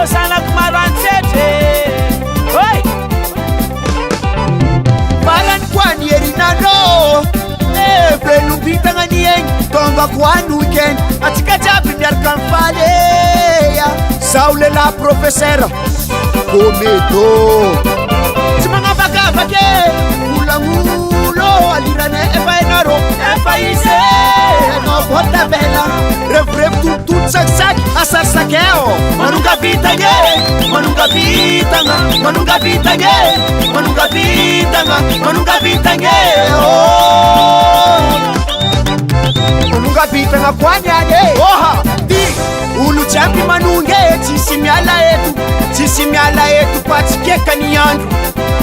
sanako maro antsetre oi Balan kwani erinano Velubitanga nieng Tomba kwani weekend Atika jabi miarka mfaleya Saule la professeur Komedo Timanga bagabage Ulangulo alirane efa enaro Efa ise No bota bela Rev tutut sak asar sakeo Manunga bitanga Manunga bitanga Manunga bitanga Manunga bitanga Manunga bitanga Manunga bitanga kwanyage Oha di Ulu champi manunge Chisi miala etu Patsikeka ni andru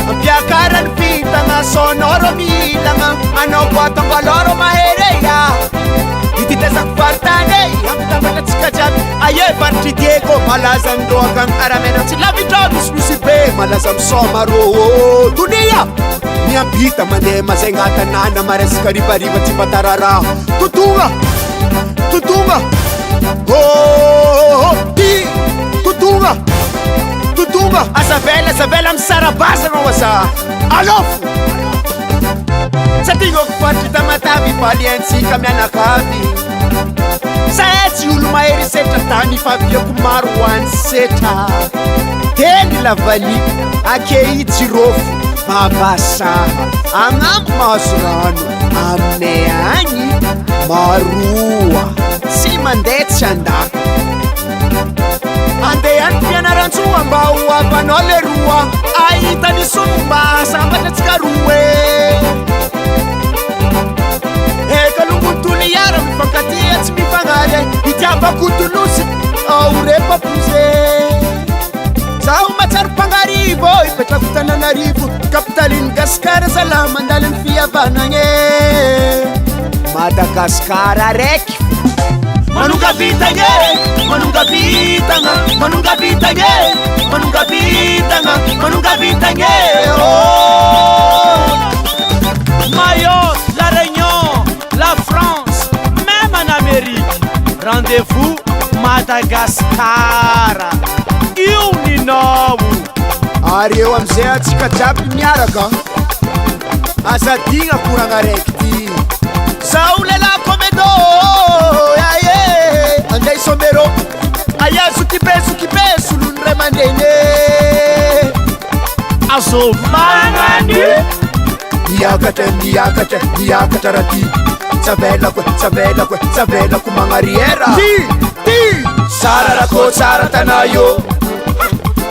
Ampiakara ni pitanga Sonoro milanga Anokwatonga loro mahereya Ititesa kufartane Amtangala tikajabi Aye parti Diego Malaza mdoagang aramena Tilavitomis musibe Malaza msomaro Dunia Niambita mane mazengata nana Maresika riba tipatarara Tutunga Di Tutunga Asavela msarabasa nawasa Alofu Satingo kufatita matavi Paliensi kamyana kavi Saeti ulumaeri seta Tani favia kumaru wanseta Teni la vali Akei jirofu Mabasaha Angam masurano Ameani Marua Simande chandaka Ande anpianaranchu ambao apanole rua Aita ni sumba Sambata tikaruwe Eka lunguntuni yara Mifakatia timifangale Itiamba kutulusi Aurepa puze Sao matar pangaribo Ipeta kutana naribu Kapitalin gaskara salama Ndalin fia vananye Madagaskara reki Manunga bitanga Manunga bitanga Manunga bitanga Manunga bitanga Manunga bitanga Mayotte, la Réunion, la France, même en Amérique. Rendez-vous Madagascar. Iuninobu. Areo amzay atsika jaby miaraka Azadigna kuranga rekty Saule la komedo Aye Andai somero Aya sukibe Sulun remandene Aso manane Niakata rati Savela kumangariera Di Sararako saratanayo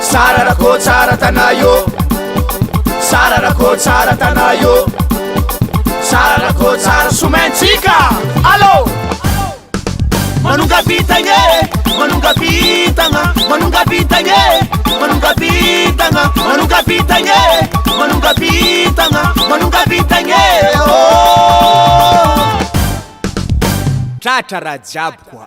Sararako saratanayo Sararako saratanayo Sararako sarasumentika Alo Manunga bitanga Manunga bitanga Manunga bitanga Manunga bitanga Manunga bitanga Manunga bitanga Manunga bitanga Tata rajab kwa